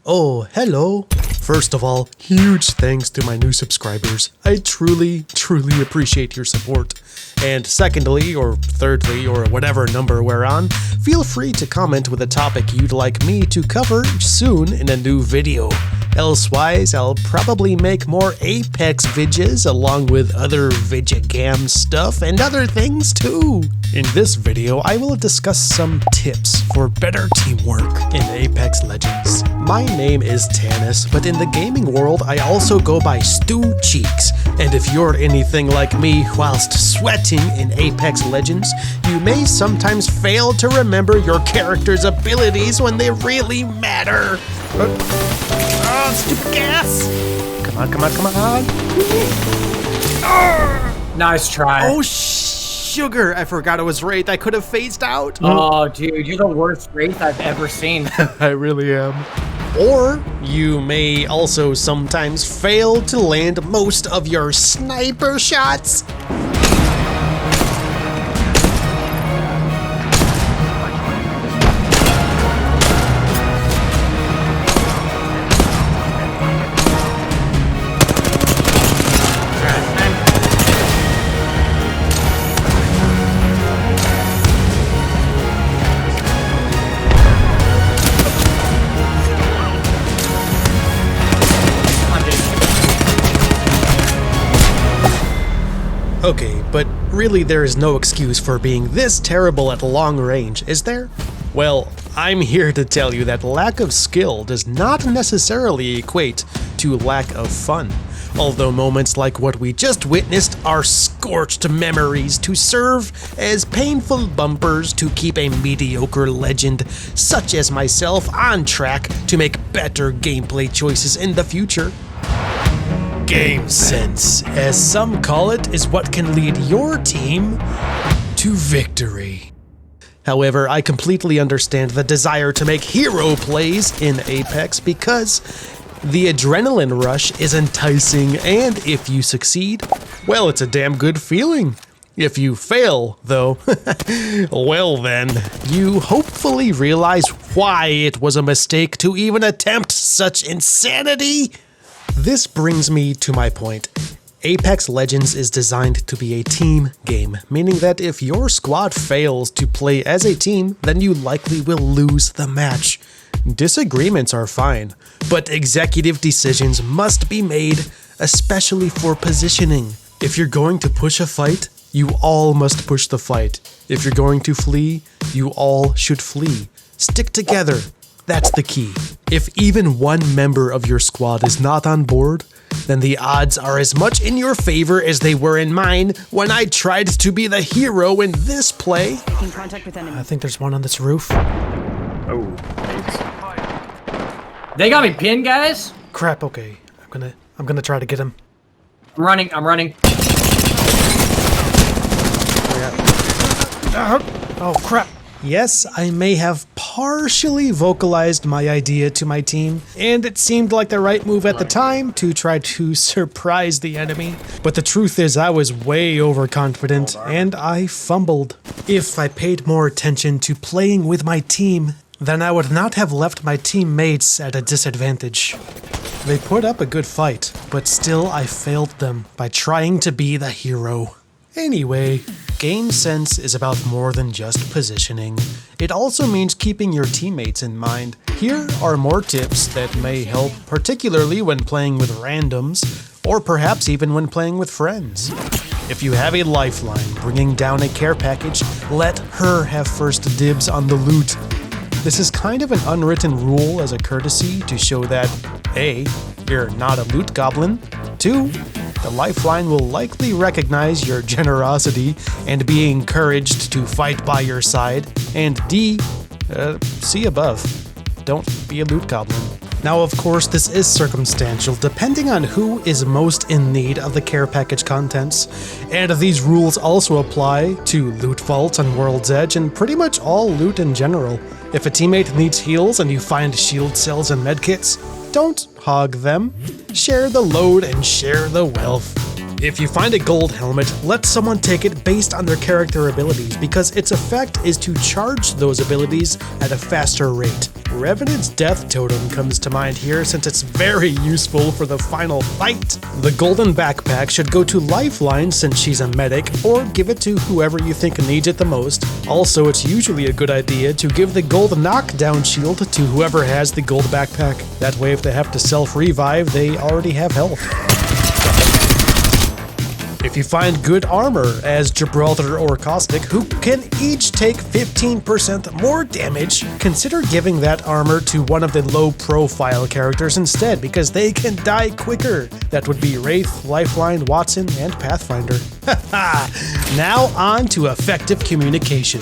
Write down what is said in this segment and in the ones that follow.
Oh, hello. First of all, huge thanks to my new subscribers. I truly appreciate your support. And secondly, or thirdly, or whatever number we're on, feel free to comment with a topic you'd like me to cover soon in a new video. Elsewise, I'll probably make more Apex vidges along with other vidjagam stuff and other things too. In this video, I will discuss some tips for better teamwork in Apex Legends. My name is Tanis, but in the gaming world, I also go by Stu Cheeks. And if you're anything like me whilst sweating in Apex Legends, you may sometimes fail to remember your character's abilities when they really matter. Oh, stupid gas! Come on. Nice try. Oh, sugar! I forgot it was Wraith. I could have phased out. Oh, dude, you're the worst Wraith I've ever seen. I really am. Or you may also sometimes fail to land most of your sniper shots. Okay, but really there is no excuse for being this terrible at long range, is there? Well, I'm here to tell you that lack of skill does not necessarily equate to lack of fun. Although moments like what we just witnessed are scorched memories to serve as painful bumpers to keep a mediocre legend such as myself on track to make better gameplay choices in the future. Game sense, as some call it, is what can lead your team to victory. However, I completely understand the desire to make hero plays in Apex because the adrenaline rush is enticing, and if you succeed, well, it's a damn good feeling. If you fail, though, well then, you hopefully realize why it was a mistake to even attempt such insanity. This brings me to my point. Apex Legends is designed to be a team game, meaning that if your squad fails to play as a team, then you likely will lose the match. Disagreements are fine, but executive decisions must be made, especially for positioning. If you're going to push a fight, you all must push the fight. If you're going to flee, you all should flee. Stick together. That's the key. If even one member of your squad is not on board, then the odds are as much in your favor as they were in mine when I tried to be the hero in this play. In contact with enemy. I think there's one on this roof. Oh, they got me pinned, guys. Crap, okay. I'm gonna try to get him. I'm running. Oh crap. Yes, I may have partially vocalized my idea to my team, and it seemed like the right move at the time to try to surprise the enemy. But the truth is I was way overconfident, and I fumbled. If I paid more attention to playing with my team, then I would not have left my teammates at a disadvantage. They put up a good fight, but still I failed them by trying to be the hero. Anyway, game sense is about more than just positioning. It also means keeping your teammates in mind. Here are more tips that may help, particularly when playing with randoms, or perhaps even when playing with friends. If you have a lifeline bringing down a care package, let her have first dibs on the loot. This is kind of an unwritten rule as a courtesy to show that A, you're not a loot goblin, 2, the lifeline will likely recognize your generosity and be encouraged to fight by your side, and D, see above. Don't be a loot goblin. Now, of course, this is circumstantial, depending on who is most in need of the care package contents, and these rules also apply to loot vaults on World's Edge and pretty much all loot in general. If a teammate needs heals and you find shield cells and medkits, don't hog them. Share the load and share the wealth. If you find a gold helmet, let someone take it based on their character abilities, because its effect is to charge those abilities at a faster rate. Revenant's Death Totem comes to mind here since it's very useful for the final fight. The golden backpack should go to Lifeline since she's a medic, or give it to whoever you think needs it the most. Also, it's usually a good idea to give the gold knockdown shield to whoever has the gold backpack. That way if they have to self-revive, they already have health. If you find good armor as Gibraltar or Caustic, who can each take 15% more damage, consider giving that armor to one of the low-profile characters instead, because they can die quicker. That would be Wraith, Lifeline, Watson, and Pathfinder. Now on to effective communication.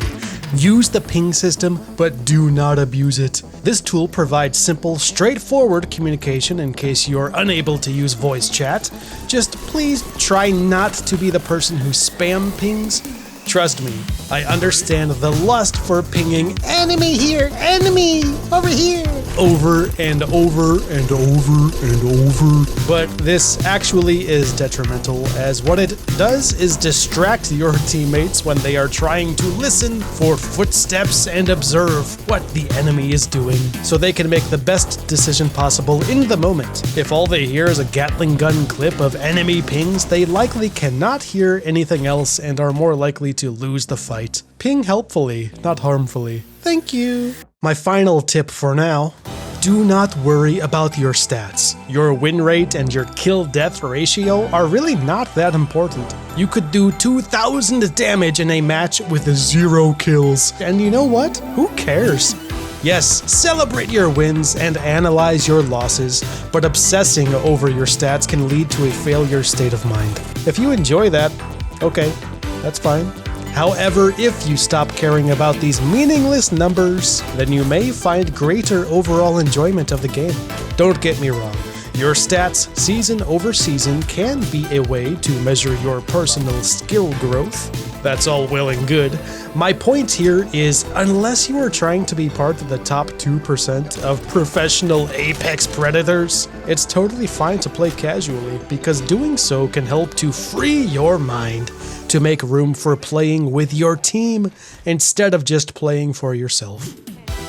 Use the ping system, but do not abuse it. This tool provides simple, straightforward communication in case you're unable to use voice chat. Just please try not to be the person who spam pings. Trust me, I understand the lust for pinging enemy here, enemy over here, over and over and over and over. But this actually is detrimental, as what it does is distract your teammates when they are trying to listen for footsteps and observe what the enemy is doing, so they can make the best decision possible in the moment. If all they hear is a Gatling gun clip of enemy pings, they likely cannot hear anything else and are more likely to lose the fight. Ping helpfully, not harmfully. Thank you. My final tip for now: do not worry about your stats. Your win rate and your kill-death ratio are really not that important. You could do 2,000 damage in a match with 0 kills. And you know what? Who cares? Yes, celebrate your wins and analyze your losses, but obsessing over your stats can lead to a failure state of mind. If you enjoy that, okay, that's fine. However, if you stop caring about these meaningless numbers, then you may find greater overall enjoyment of the game. Don't get me wrong, your stats season over season can be a way to measure your personal skill growth. That's all well and good. My point here is, unless you are trying to be part of the top 2% of professional apex predators, it's totally fine to play casually, because doing so can help to free your mind to make room for playing with your team instead of just playing for yourself.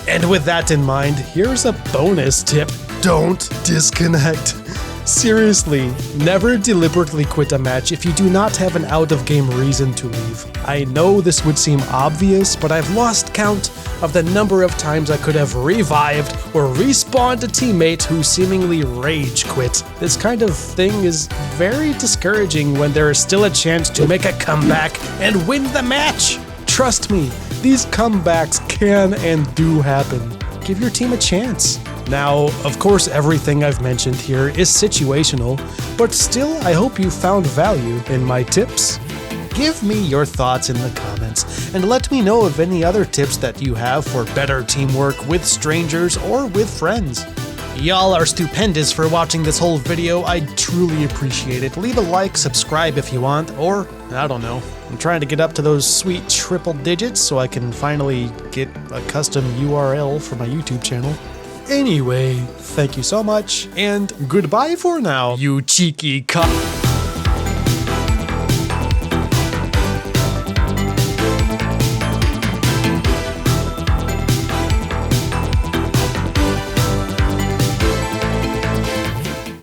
And with that in mind, here's a bonus tip: don't disconnect. Seriously, never deliberately quit a match if you do not have an out-of-game reason to leave. I know this would seem obvious, but I've lost count of the number of times I could have revived or respawned a teammate who seemingly rage quit. This kind of thing is very discouraging when there is still a chance to make a comeback and win the match. Trust me, these comebacks can and do happen. Give your team a chance. Now, of course, everything I've mentioned here is situational, but still, I hope you found value in my tips. Give me your thoughts in the comments, and let me know of any other tips that you have for better teamwork with strangers or with friends. Y'all are stupendous for watching this whole video. I truly appreciate it. Leave a like, subscribe if you want, or, I don't know. I'm trying to get up to those sweet triple digits so I can finally get a custom URL for my YouTube channel. Anyway, thank you so much, and goodbye for now, you cheeky